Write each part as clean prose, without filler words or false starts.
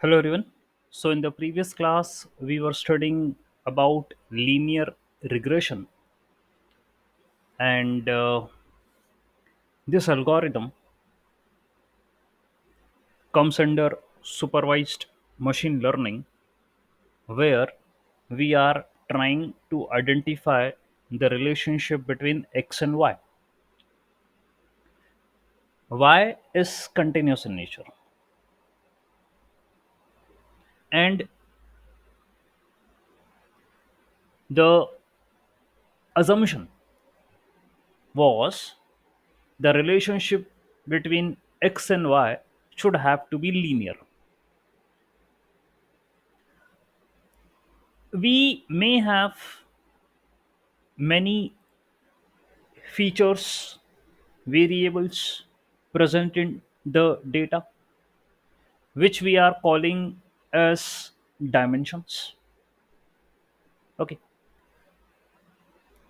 Hello everyone. So in the previous class we were studying about linear regression, and this algorithm comes under supervised machine learning, where we are trying to identify the relationship between x and y. Y is continuous in nature, and the assumption was the relationship between x and y should have to be linear. We may have many features, variables present in the data, which we are calling as dimensions. Okay.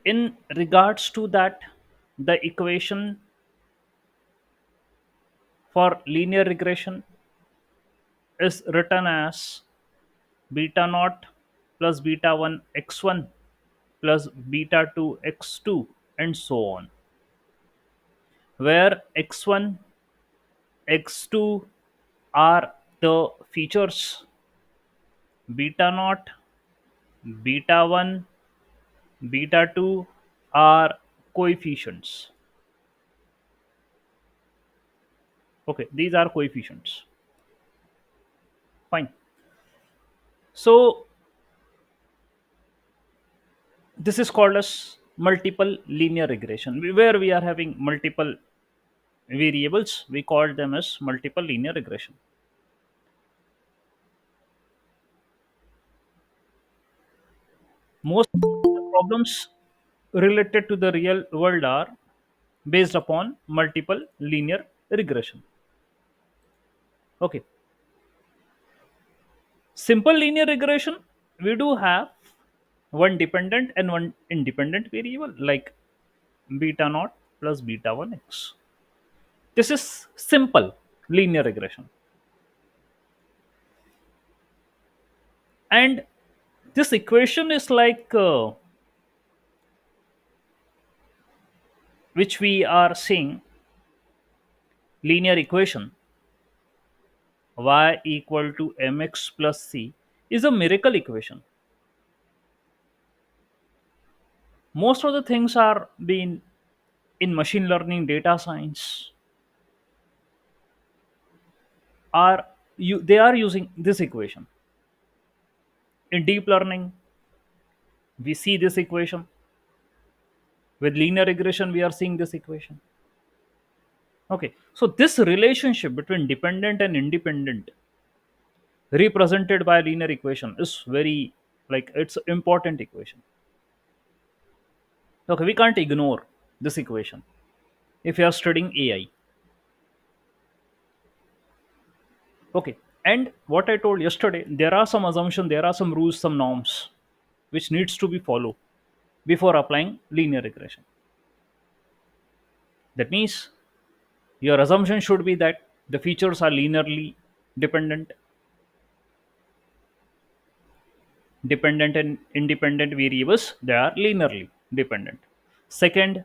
In regards to that, the equation for linear regression is written as beta naught plus beta 1 x1 plus beta 2 x2 and so on, where x1 x2 are the features, beta naught, beta 1, beta 2 are coefficients. Okay, these are coefficients. Fine. So this is called as multiple linear regression, where we are having multiple variables. We call them as multiple linear regression. Most of the problems related to the real world are based upon multiple linear regression. Okay. Simple linear regression, we do have one dependent and one independent variable, like beta naught plus beta 1x. This is simple linear regression. And this equation is like which we are seeing, linear equation y equal to mx plus c is a miracle equation. Most of the things are being in machine learning, data science, are they are using this equation. In deep learning, we see this equation. With linear regression, we are seeing this equation. Okay, so this relationship between dependent and independent represented by linear equation is very, like, it's important equation. Okay, we can't ignore this equation if you are studying AI. Okay, and what I told yesterday, there are some assumptions, there are some rules, some norms which needs to be followed before applying linear regression. That means your assumption should be that the features are linearly dependent, dependent and independent variables, they are linearly dependent. Second,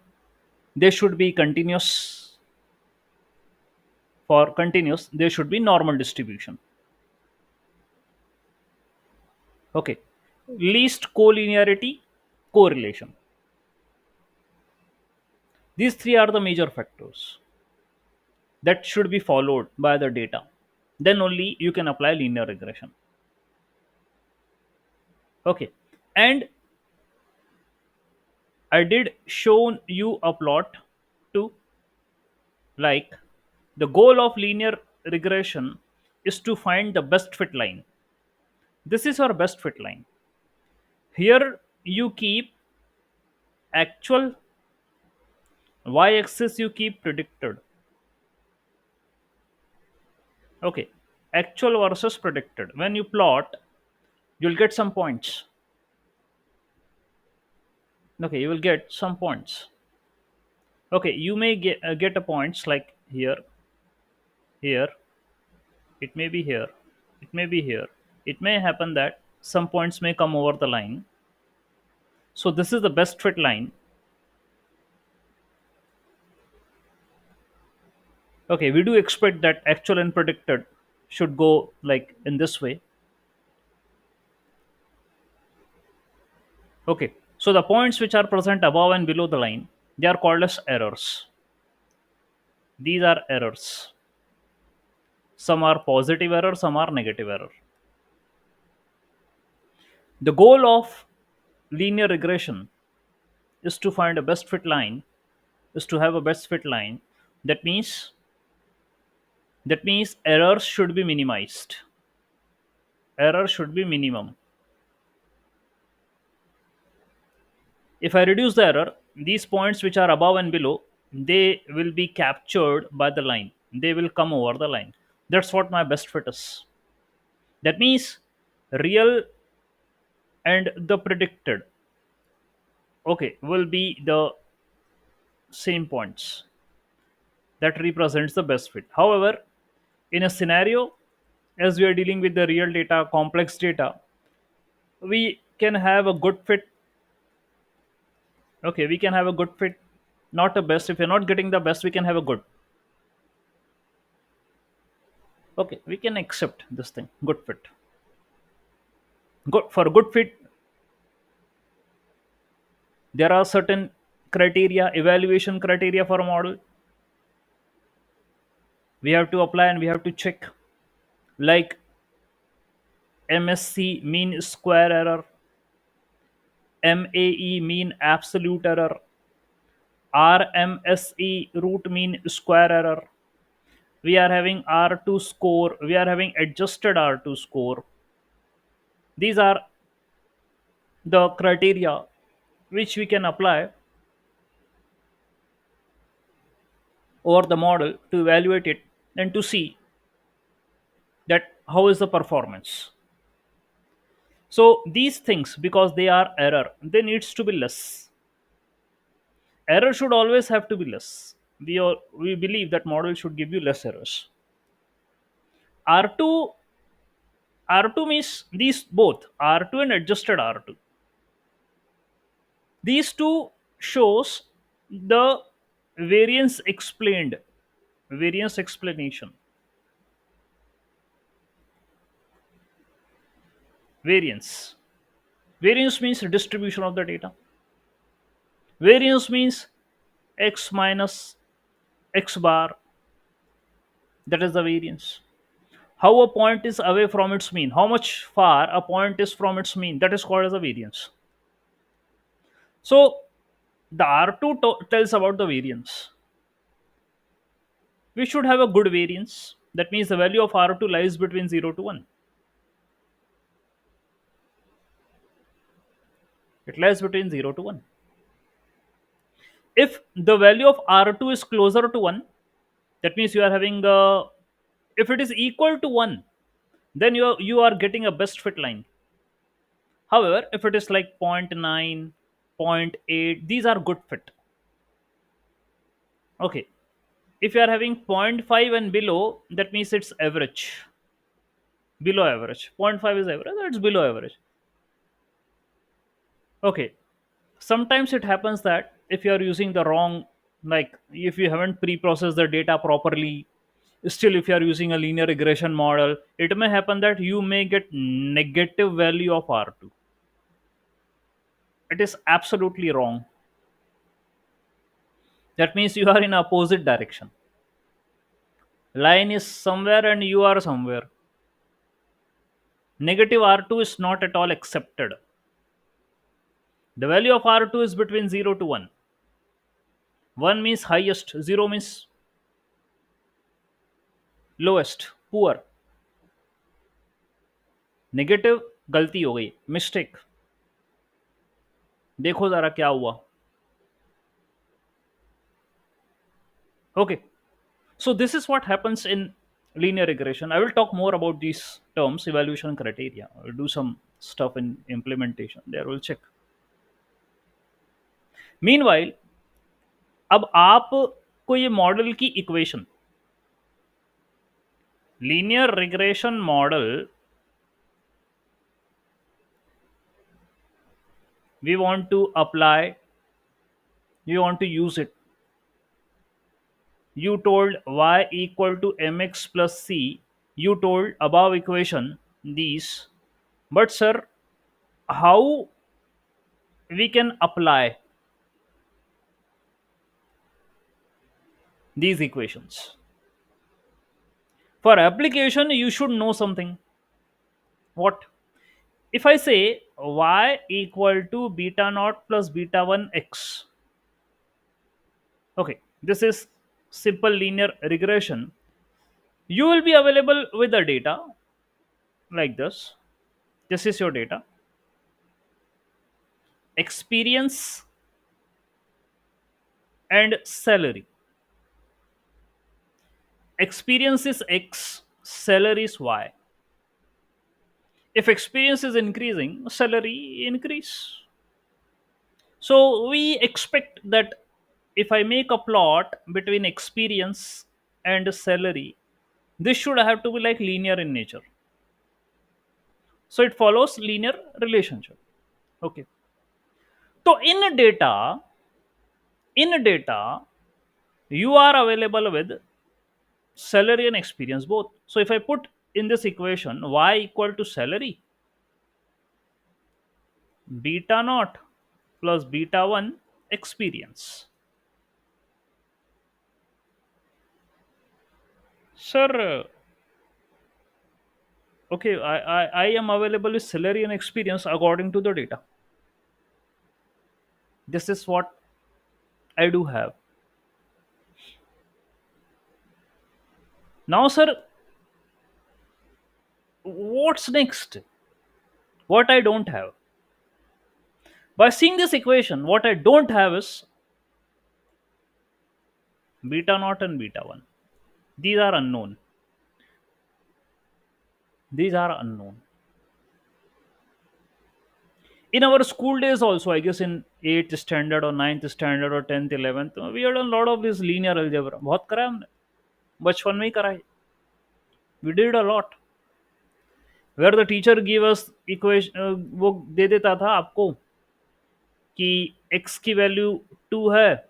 they should be continuous. For continuous, there should be normal distribution. Okay. Least collinearity, correlation. These three are the major factors that should be followed by the data. Then only you can apply linear regression. Okay. And I did show you a plot too, like the goal of linear regression is to find the best fit line. This is our best fit line. Here you keep actual, y axis you keep predicted. Okay, actual versus predicted. When you plot, you'll get some points. Okay, you will get some points. Okay, you may get a points like here, here. It may be here. It may be here. It may happen that some points may come over the line. So this is the best fit line. Okay, we do expect that actual and predicted should go like in this way. Okay, so the points which are present above and below the line, they are called as errors. These are errors. Some are positive error, some are negative error. The goal of linear regression is to find a best fit line, is to have a best fit line. That means errors should be minimized. Error should be minimum. If I reduce the error, these points which are above and below, they will be captured by the line. They will come over the line. That's what my best fit is. That means real and the predicted, okay, will be the same points. That represents the best fit. However, in a scenario, as we are dealing with the real data, complex data, we can have a good fit. Okay, we can have a good fit, not a best. If you're not getting the best, we can have a good. Okay, we can accept this thing, good fit. Good for a good fit, there are certain criteria, evaluation criteria for a model. We have to apply and we have to check, like MSC mean square error, MAE mean absolute error, RMSE root mean square error. We are having R2 score, we are having adjusted R2 score. These are the criteria which we can apply over the model to evaluate it and to see that how is the performance. So these things, because they are error, they needs to be less. Error should always have to be less. We believe that model should give you less errors. R2 R2 means these both R2 and adjusted R2. These two shows the variance explained, variance explanation. Variance. Variance means distribution of the data. Variance means x minus x bar. That is the variance. How a point is away from its mean, how much far a point is from its mean, that is called as a variance. So the R2 tells about the variance. We should have a good variance. That means the value of R2 lies between 0 to 1. It lies between 0 to 1. If the value of R2 is closer to 1, that means you are having a, if it is equal to 1, then you are getting a best fit line. However, if it is like zero point 0.9, zero point 0.8, these are good fit. Okay. If you are having zero point 0.5 and below, that means it's average. Below average. Zero point 0.5 is average, that's below average. Okay. Sometimes it happens that if you are using the wrong, like if you haven't pre-processed the data properly, still if you are using a linear regression model, it may happen that you may get negative value of R2. It is absolutely wrong. That means you are in opposite direction. Line is somewhere and you are somewhere. Negative R2 is not at all accepted. The value of R2 is between 0 to 1. 1 means highest, 0 means lowest, poor. Negative गलती हो गई, mistake. देखो जरा क्या हुआ. Okay, so this is what happens in linear regression. I will talk more about these terms, evaluation criteria. I will do some stuff in implementation there, we'll check. Meanwhile, अब आप को ये मॉडल की equation, linear regression model we want to apply, we want to use it. You told y equal to mx plus c. You told above equation these. But sir, how we can apply these equations? For application, you should know something. What? If I say y equal to beta naught plus beta 1 x, okay, this is simple linear regression. You will be available with the data like this. This is your data. Experience and salary. Experience is x, salary is y. If experience is increasing, salary increase. So we expect that if I make a plot between experience and salary, this should have to be like linear in nature. So it follows linear relationship. Okay. So in data, you are available with salary and experience both. So if I put in this equation y equal to salary, beta naught plus beta 1 experience. Sir, okay, I am available with salary and experience according to the data. This is what I do have. Now, sir, what's next? What I don't have. By seeing this equation, what I don't have is beta naught and beta 1. These are unknown. These are unknown. In our school days also, I guess in 8th standard or ninth standard or 10th 11th, we had done a lot of this linear algebra. बहुत करा है हमने, बचपन में ही करा है. We did a lot. Where the teacher give us equation, वो दे देता था आपको कि x की वैल्यू 2 है,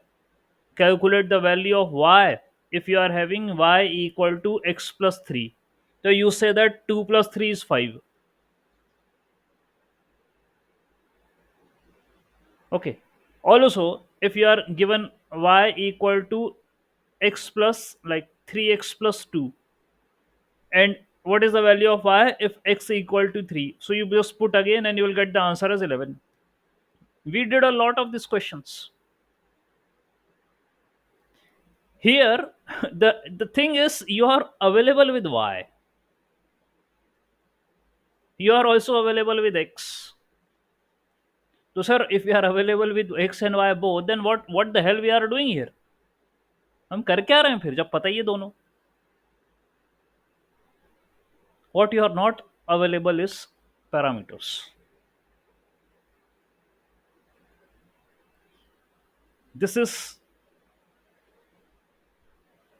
calculate the value of y if you are having y equal to x plus 3. So you say that 2 plus 3 is 5. Okay. Also, if you are given y equal to x plus like 3x plus 2, and what is the value of y if x equal to 3? So you just put again and you will get the answer as 11. We did a lot of these questions. Here, the thing is you are available with y. You are also available with x. So sir, if we are available with x and y both, then what the hell we are doing here? हम कर क्या रहे हैं फिर जब पता ही है दोनों? What you are not available is parameters. This is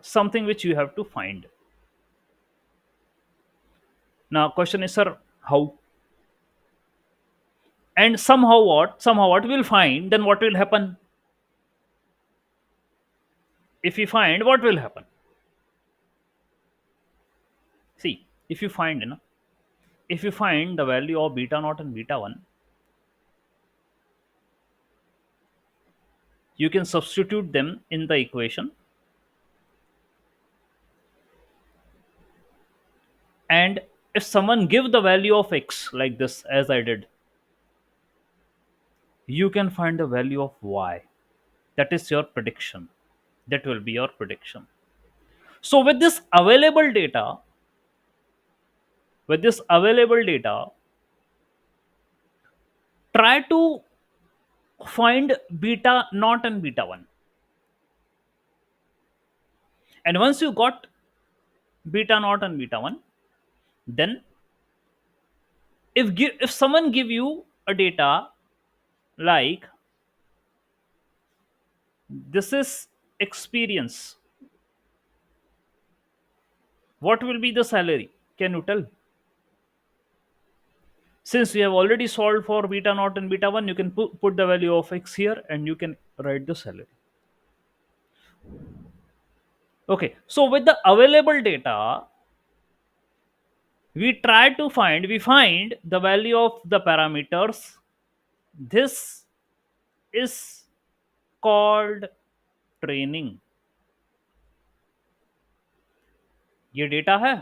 something which you have to find. Now question is, sir, how? And somehow what we'll find, then what will happen? If we find, what will happen? See, if you find, if you find the value of beta naught and beta 1, you can substitute them in the equation, and if someone give the value of x like this as I did, you can find the value of y. That is your prediction. That will be your prediction. So with this available data, try to find beta naught and beta 1. And once you got beta naught and beta 1, then if someone give you a data like this is experience, what will be the salary? Can you tell? Since we have already solved for beta naught and beta 1, you can put the value of x here and you can write the salary. Okay, so with the available data, we find the value of the parameters. This is called training. ये data है.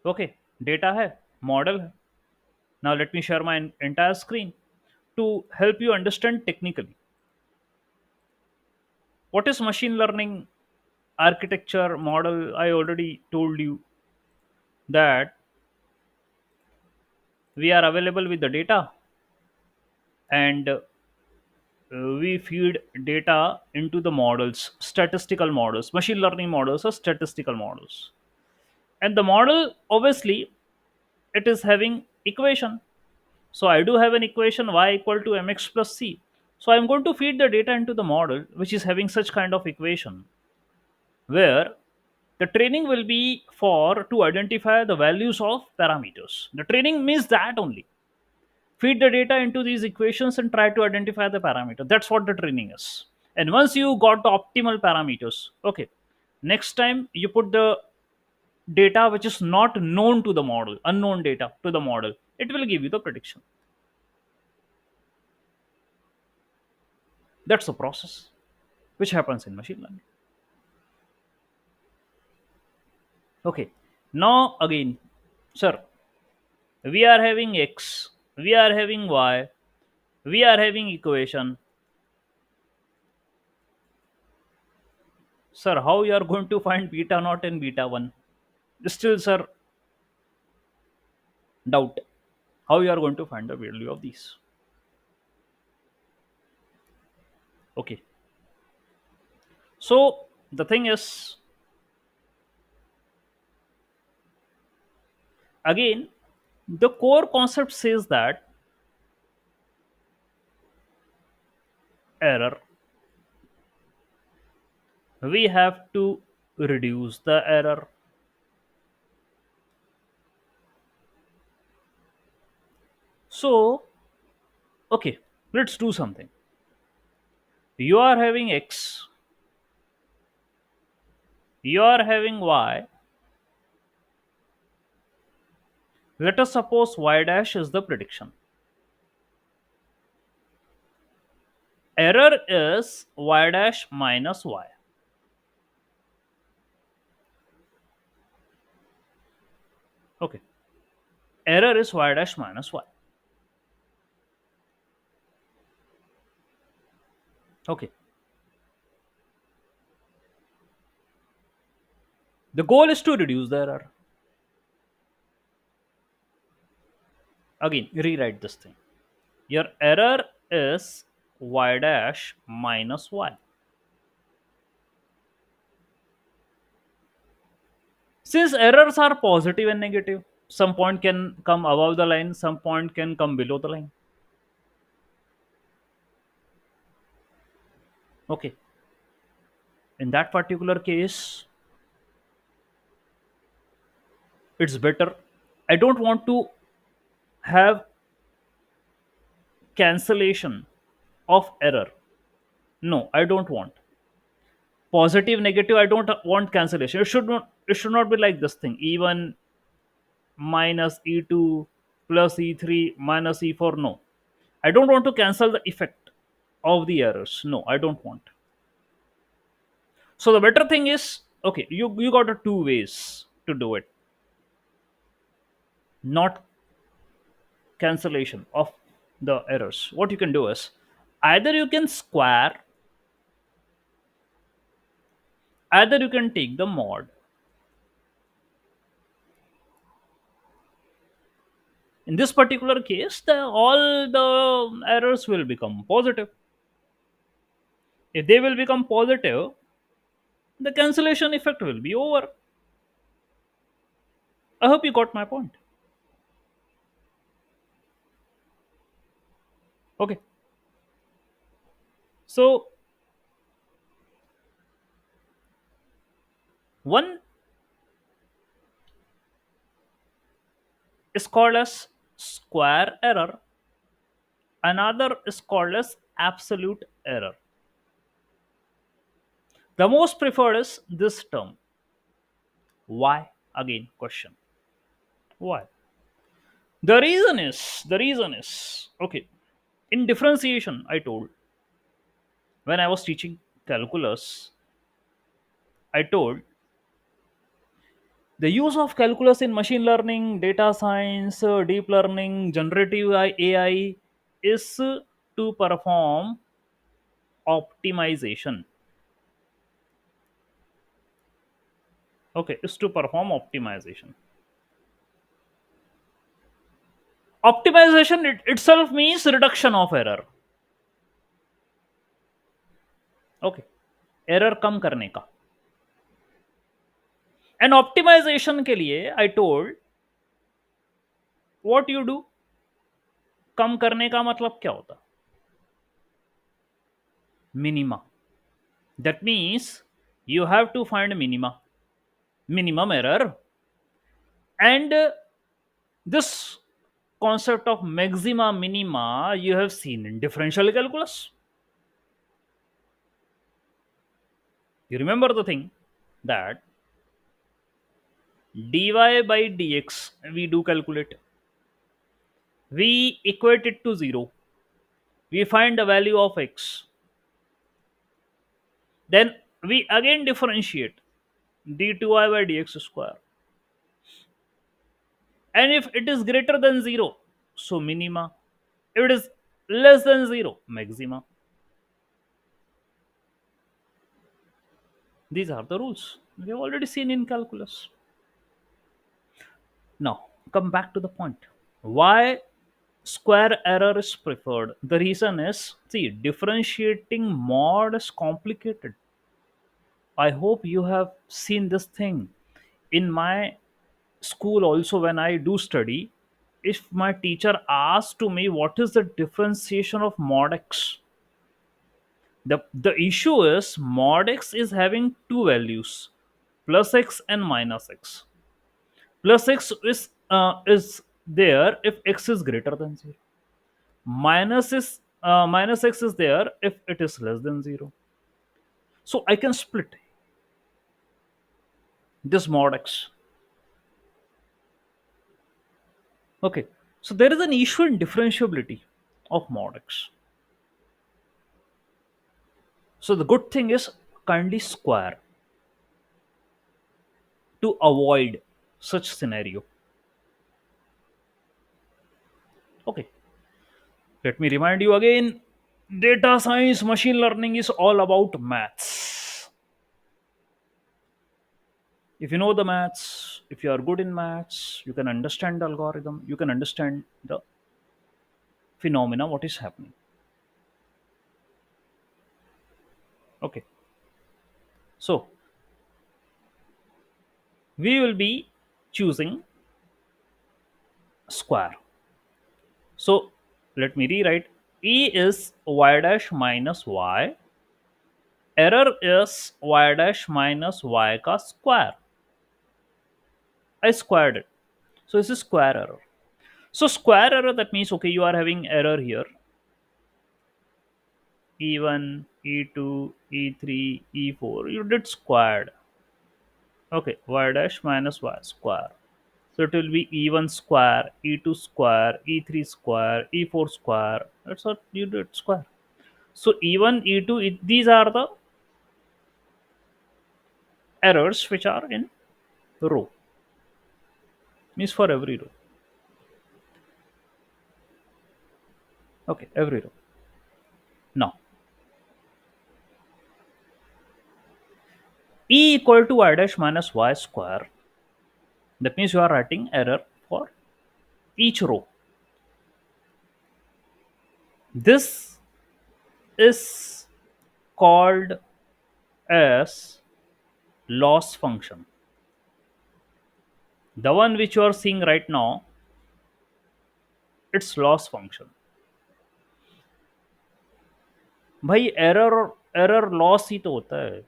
Okay, data है, model है. Now let me share my entire screen to help you understand technically what is machine learning architecture model. I already told you that we are available with the data, and we feed data into the models, statistical models. Machine learning models are statistical models, and the model, obviously, it is having equation. So I do have an equation y equal to mx plus c. So I'm going to feed the data into the model which is having such kind of equation, where the training will be for to identify the values of parameters. The training means that only. Feed the data into these equations and try to identify the parameter. That's what the training is. And once you got the optimal parameters, okay, next time you put the data which is not known to the model, unknown data to the model, it will give you the prediction. That's the process which happens in machine learning. Okay. Now again, sir, we are having x, we are having y, we are having equation. Sir, how you are going to find beta naught and beta 1? Still, sir, doubt. How you are going to find the value of these? Okay. So the thing is, again, the core concept says that error, we have to reduce the error. So, okay, let's do something. You are having x, you are having y. Let us suppose y dash is the prediction. Error is y dash minus y. Okay. Error is y dash minus y. Okay. The goal is to reduce the error. Again, rewrite this thing. Your error is y dash minus y. Since errors are positive and negative, some point can come above the line, some point can come below the line. Okay. In that particular case, it's better. I don't want to have cancellation of error. No, I don't want. Positive, negative, I don't want cancellation. It should not be like this thing. E1 minus E2 plus E3 minus E4. No. I don't want to cancel the effect of the errors. No, I don't want. So the better thing is, okay, you got a two ways to do it. Not cancellation of the errors. What you can do is, either you can square, either you can take the mod. In this particular case, all the errors will become positive. If they will become positive, the cancellation effect will be over. I hope you got my point. Okay. So one is called as square error, another is called as absolute error. The most preferred is this term. Why? Again, question. Why? The reason is okay. In differentiation, I told when I was teaching calculus, I told the use of calculus in machine learning, data science, deep learning, generative AI is to perform optimization. Okay, is to perform optimization. Optimization itself means reduction of error. Okay, error कम करने का. And optimization के लिए I told what you do. कम करने का मतलब क्या होता? Minima. That means you have to find minimum error, and this concept of maxima minima you have seen in differential calculus. You remember the thing that dy by dx we do calculate. We equate it to 0. We find the value of x. Then we again differentiate d2i by dx square. And if it is greater than 0, so minima. If it is less than 0, maxima. These are the rules we have already seen in calculus. Now, come back to the point. Why square error is preferred? The reason is, see, differentiating mod is complicated. I hope you have seen this thing. In my school, also, when I do study, if my teacher asks to me what is the differentiation of mod x, the issue is mod x is having two values, plus x and minus x. Plus x is there if x is greater than 0. Minus x is there if it is less than 0. So I can split this mod x. Okay. So there is an issue in differentiability of mod x. So the good thing is kindly square to avoid such scenario. Okay. Let me remind you again, data science, machine learning is all about maths. If you know the maths, if you are good in maths, you can understand the algorithm, you can understand the phenomena, what is happening. Okay. So we will be choosing square. So let me rewrite. E is y dash minus y. Error is y dash minus y ka square. I squared it. So this is square error. So square error, that means okay, you are having error here. E1, E2, E3, E4. You did squared. Okay, y dash minus y square. So it will be E1 square, E2 square, E3 square, E4 square. That's what you did square. So E1, E2, these are the errors which are in row. Means for every row. Okay, every row. Now, E equal to y dash minus y square. That means you are writing error for each row. This is called as loss function. The one which you are seeing right now, it's loss function. भाई error loss ही तो होता है.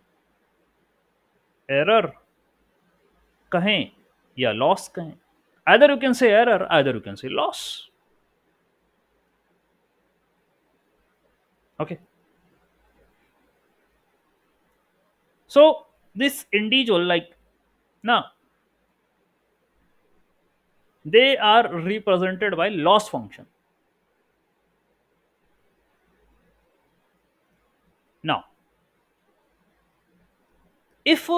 Error कहें या loss कहें, Either you can say error, either you can say loss. Okay. So this individual, like, now they are represented by loss function. Now, if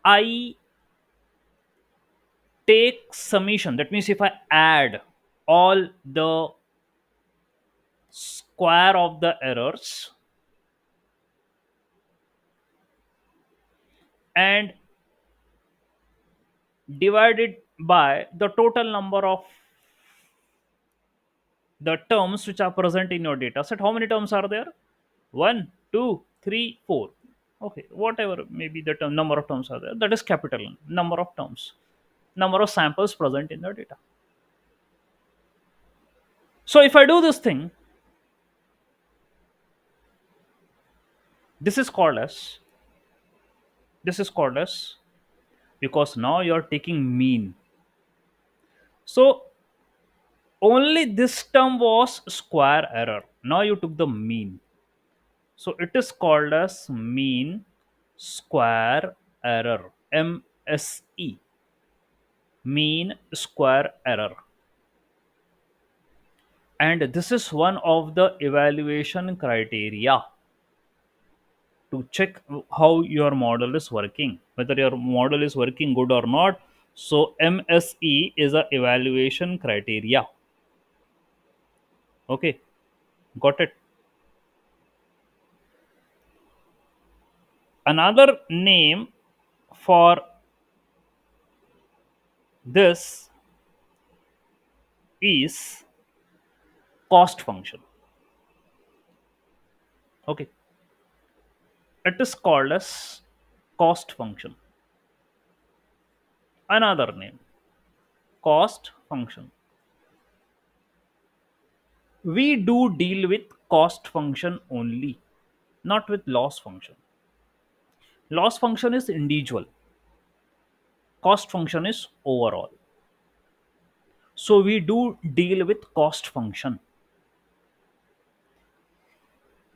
I take summation, that means if I add all the square of the errors and divide it by the total number of the terms which are present in your data set, how many terms are there? One, two, three, four. Okay, whatever maybe the number of terms are there, that is capital N, number of terms, number of samples present in the data. So if I do this thing, this is called as this is called as because now you're taking mean. So only this term was square error. Now you took the mean. So it is called as mean square error, MSE, mean square error. And this is one of the evaluation criteria to check how your model is working, whether your model is working good or not. So MSE is a evaluation criteria. Okay, got it. Another name for this is cost function. Okay, it is called as cost function. Another name, cost function. We do deal with cost function only, not with loss function. Loss function is individual, cost function is overall. So we do deal with cost function.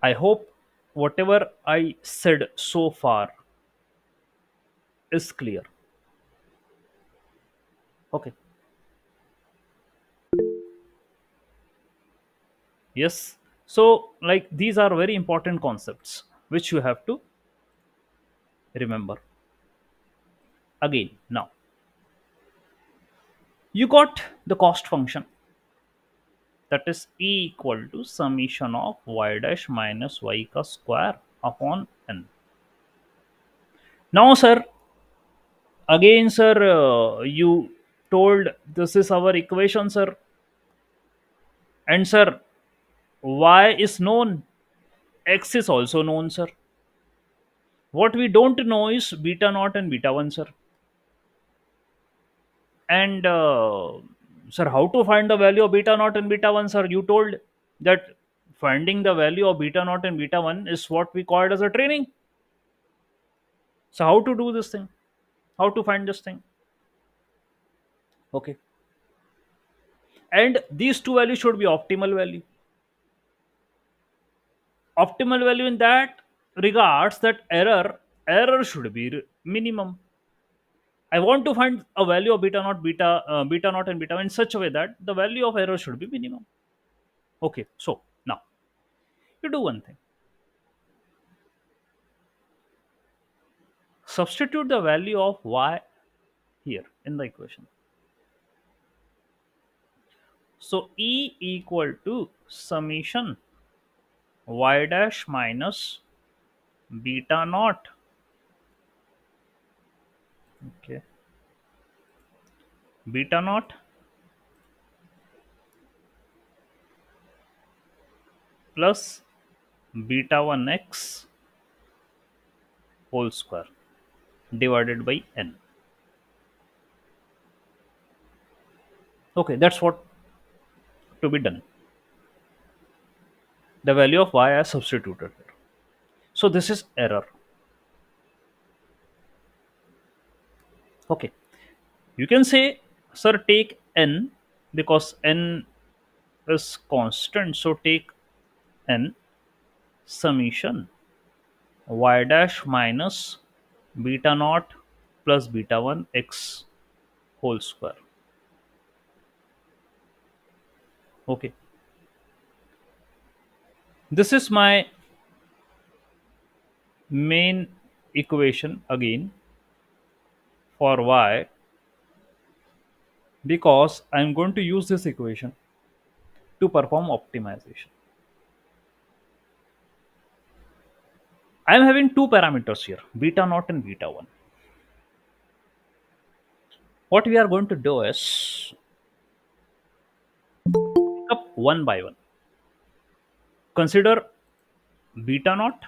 I hope whatever I said so far is clear. Okay. Yes. So, like, these are very important concepts which you have to remember. Again, now you got the cost function, that is E equal to summation of y dash minus y ka square upon n. Now, sir, again, sir, you told this is our equation, sir, and sir, y is known, x is also known, sir. What we don't know is beta naught and beta 1, sir. And sir, how to find the value of beta naught and beta 1, sir? You told that finding the value of beta naught and beta 1 is what we called as a training. So how to do this thing? How to find this thing? Okay. And these two values should be optimal value. Optimal value in that regards that error should be minimum. I want to find a value of beta naught and beta in such a way that the value of error should be minimum. Okay, so now you do one thing: substitute the value of y here in the equation. So E equal to summation y dash minus beta naught. Okay, beta naught plus beta 1x whole square divided by n. Okay, that's what to be done. The value of y I substituted here. So this is error. Okay, you can say Sir, take n, because n is constant, so take n summation y dash minus beta naught plus beta 1 x whole square. Okay, this is my main equation again for y, because I'm going to use this equation to perform optimization. I'm having two parameters here, beta naught and beta 1. What we are going to do is pick up one by one. Consider beta naught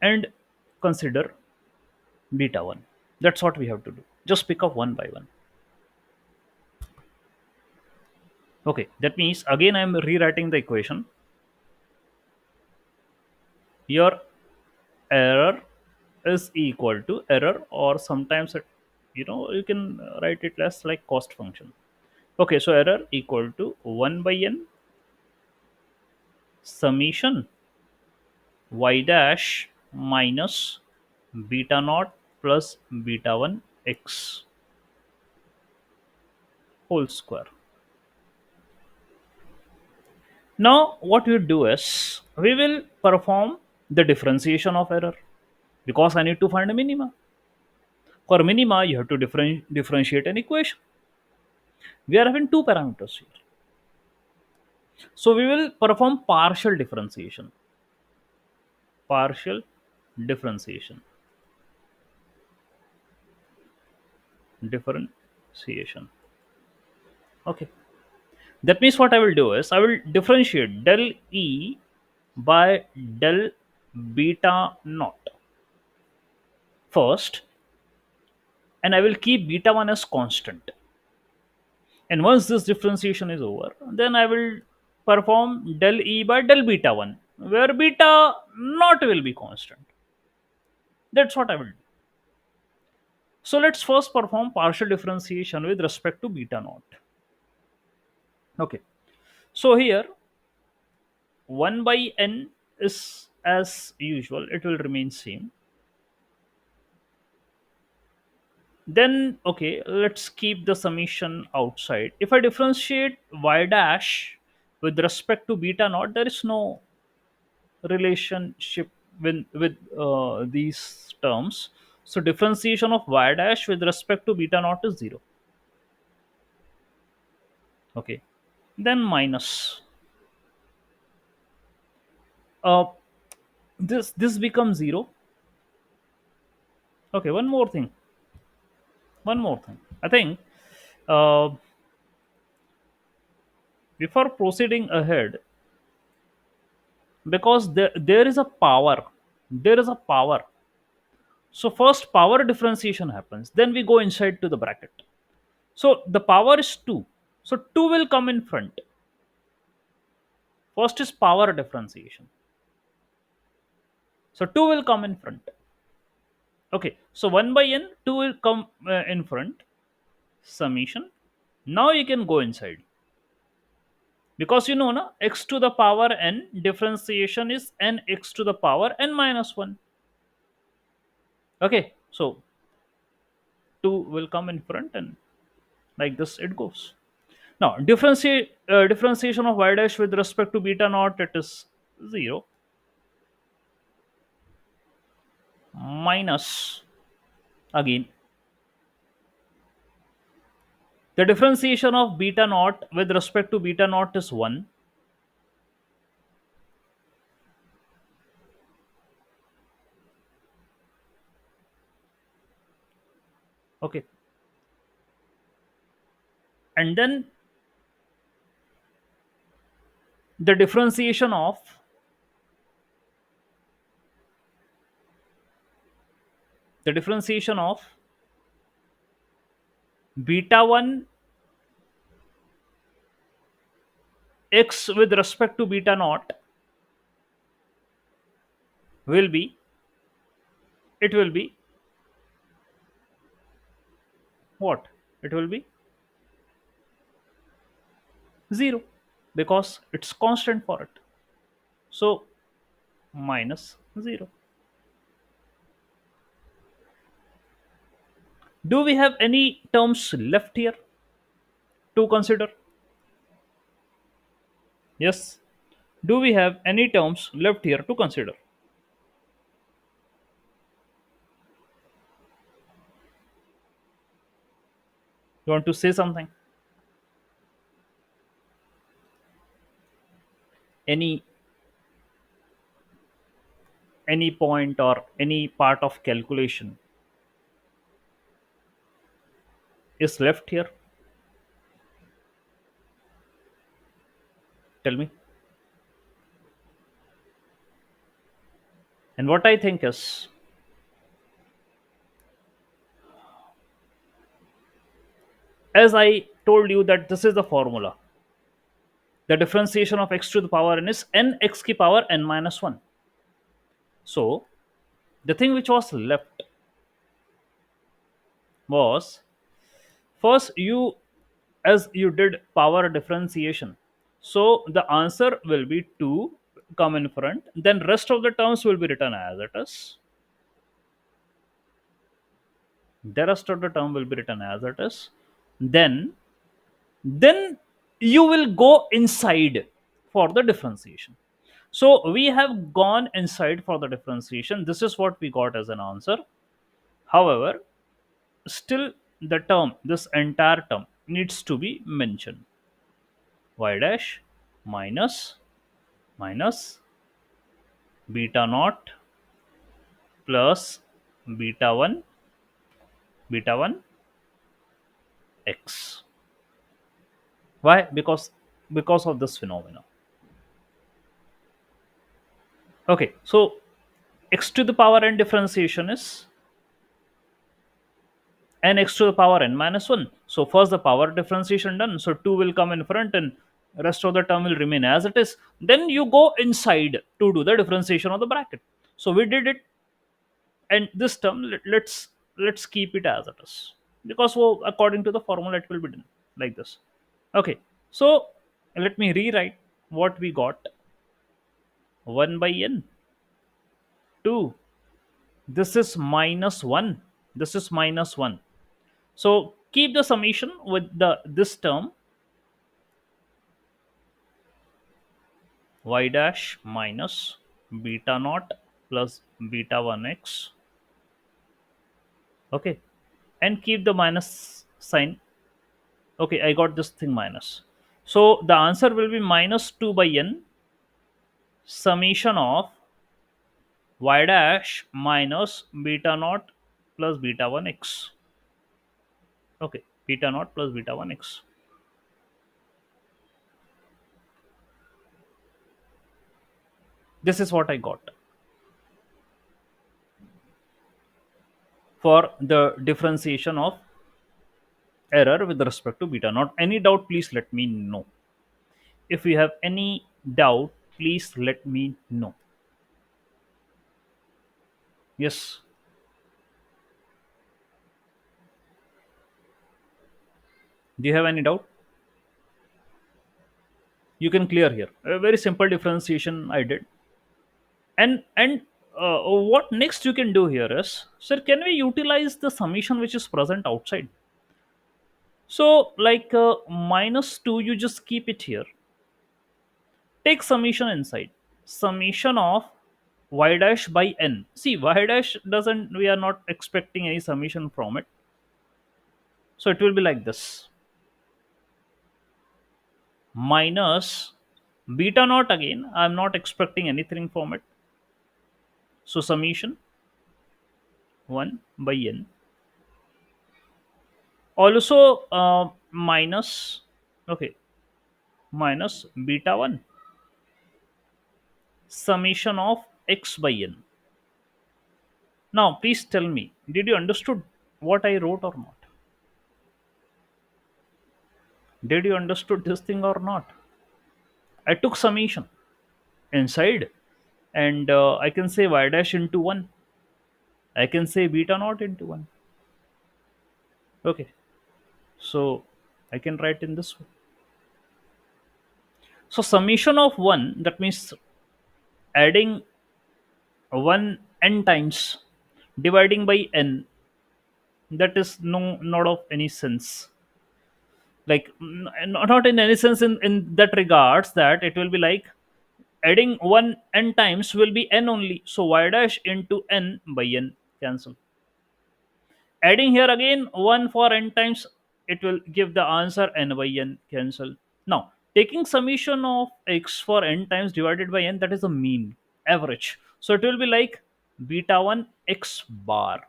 and consider beta 1. That's what we have to do. Just pick up one by one. Okay, that means again I'm rewriting the equation. Your error is equal to error, or sometimes you can write it as like cost function. Okay, so error equal to 1 by n summation y dash minus beta naught plus beta 1 x whole square. Now what we do is we will perform the differentiation of error, because I need to find a minima. For minima you have to differentiate an equation. We are having two parameters here, so we will perform partial differentiation. Partial differentiation. Differentiation. Okay, that means what I will do is I will differentiate del E by del beta naught first, and I will keep beta 1 as constant. And once this differentiation is over, then I will perform del E by del beta 1, where beta naught will be constant. That's what I will do. So let's first perform partial differentiation with respect to beta naught. Okay. So here 1 by n is as usual, it will remain same. Then okay, let's keep the summation outside. If I differentiate y dash with respect to beta naught, there is no relationship with these terms. So differentiation of y dash with respect to beta naught is 0. Okay, then minus uh, this becomes 0. Okay, one more thing I think, uh, before proceeding ahead, because there is a power, there is a power. So first power differentiation happens, then we go inside to the bracket. So the power is 2, so 2 will come in front. First is power differentiation, so 2 will come in front. Okay, so 1 by n, 2 will come in front, summation. Now you can go inside, because na, x to the power n differentiation is n x to the power n minus 1. Okay, so 2 will come in front, and like this it goes. Now differentiation of y dash with respect to beta naught, it is 0, minus again the differentiation of beta naught with respect to beta naught is 1. Okay, and then the differentiation of the differentiation of beta 1 x with respect to beta naught will be, it will be what, it will be 0, because it's constant for it. So minus 0. Do we have any terms left here to consider? Yes. Do we have any terms left here to consider? You want to say something? Any any point or any part of calculation is left here? Tell me. And what I think is, as I told you, that this is the formula. The differentiation of x to the power n is n x ki power n minus 1. So the thing which was left was, first you, as you did power differentiation, so the answer will be 2 come in front, then rest of the terms will be written as it is. The rest of the term will be written as it is. Then then you will go inside for the differentiation. So we have gone inside for the differentiation. This is what we got as an answer. However, still the term, this entire term needs to be mentioned. Y dash minus minus beta naught plus beta 1 beta 1 x. Why? Because of this phenomena. Okay, so x to the power n differentiation is n x to the power n minus 1. So first the power differentiation done. So 2 will come in front and rest of the term will remain as it is. Then you go inside to do the differentiation of the bracket. So we did it, and this term let's keep it as it is, because well, according to the formula it will be done like this. Okay, so let me rewrite what we got. 1 by n, 2, this is minus 1, this is minus 1. So keep the summation with the this term, y dash minus beta naught plus beta 1x. Okay, and keep the minus sign. Okay, I got this thing minus. So the answer will be minus 2 by n summation of y dash minus beta naught plus beta 1x. Okay, beta naught plus beta 1x. This is what I got for the differentiation of error with respect to beta naught. Any doubt, please let me know. If you have any doubt, please let me know. Yes. Do you have any doubt? You can clear here. A very simple differentiation I did. And what next you can do here is, sir, can we utilize the summation which is present outside? So like minus 2, you just keep it here. Take summation inside. Summation of y dash by n. See, y dash doesn't, we are not expecting any summation from it. So it will be like this. Minus beta naught again. I'm not expecting anything from it. So summation 1 by n. Also minus, okay, minus beta 1 summation of x by n. Now please tell me, did you understood what I wrote or not? Did you understood this thing or not? I took summation inside, and I can say y dash into 1, I can say beta naught into 1. Okay, so I can write in this way. So summation of 1, that means adding 1 n times, dividing by n, that is not of any sense. Like not in any sense in that regards, that it will be like adding 1 n times will be n only. So y dash into n by n, cancel. Adding here again 1 for n times, it will give the answer n by n, cancel. Now taking summation of x for n times divided by n, that is the mean, average. So it will be like beta 1 x bar.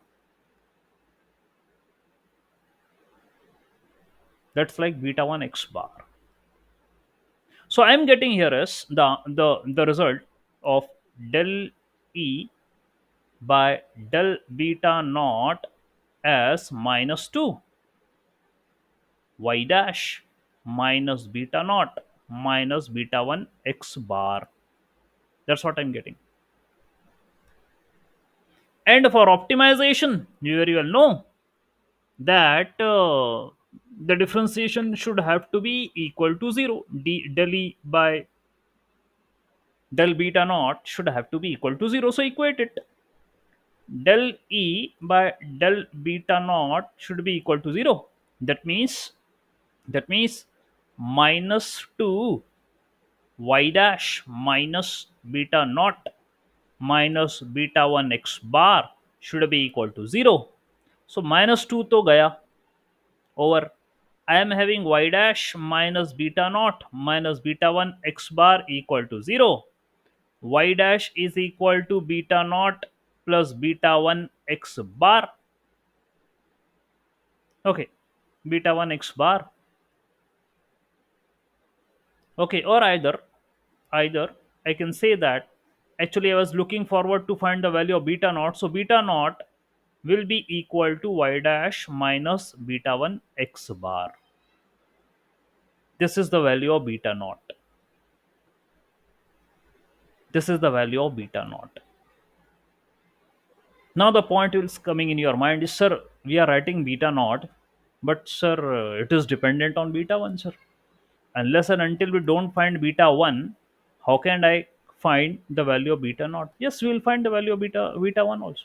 That's like beta 1 x bar. So I'm getting here is the result of del e by del beta naught as minus 2 y dash minus beta naught minus beta 1 x bar. That's what I'm getting. And for optimization, you very well know that the differentiation should have to be equal to 0. Del e by del beta naught should have to be equal to 0. So equate it. Del e by del beta naught should be equal to 0. That means that means minus 2 y dash minus beta naught minus beta 1 x bar should be equal to 0. So minus 2 to gaya, over. I am having y dash minus beta naught minus beta 1 x bar equal to 0. Y dash is equal to beta naught plus beta 1 x bar. Okay, beta 1 x bar. Okay, or either I can say that actually I was looking forward to find the value of beta naught. So beta naught will be equal to y dash minus beta 1 x bar. This is the value of beta naught. This is the value of beta naught. Now the point is coming in your mind is, sir, we are writing beta naught, but sir, it is dependent on beta 1, sir. Unless and until we don't find beta 1, how can I find the value of beta naught? Yes, we will find the value of beta 1 also,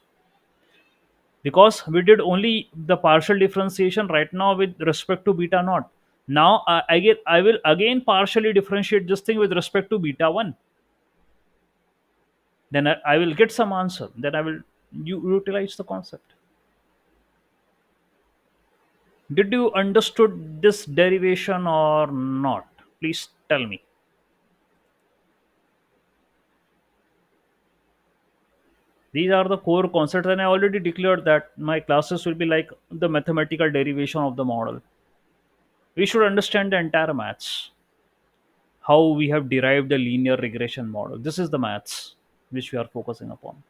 because we did only the partial differentiation right now with respect to beta naught. Now I will again partially differentiate this thing with respect to beta 1. Then I will get some answer. Then I will utilize the concept. Did you understood this derivation or not? Please tell me. These are the core concepts, and I already declared that my classes will be like the mathematical derivation of the model. We should understand the entire maths, how we have derived a linear regression model. This is the maths which we are focusing upon.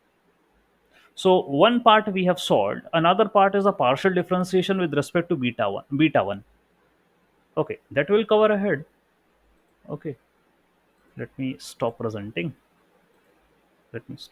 So one part we have solved. Another part is a partial differentiation with respect to beta 1. Beta 1. Okay, that will cover ahead. Okay, let me stop presenting. Let me stop.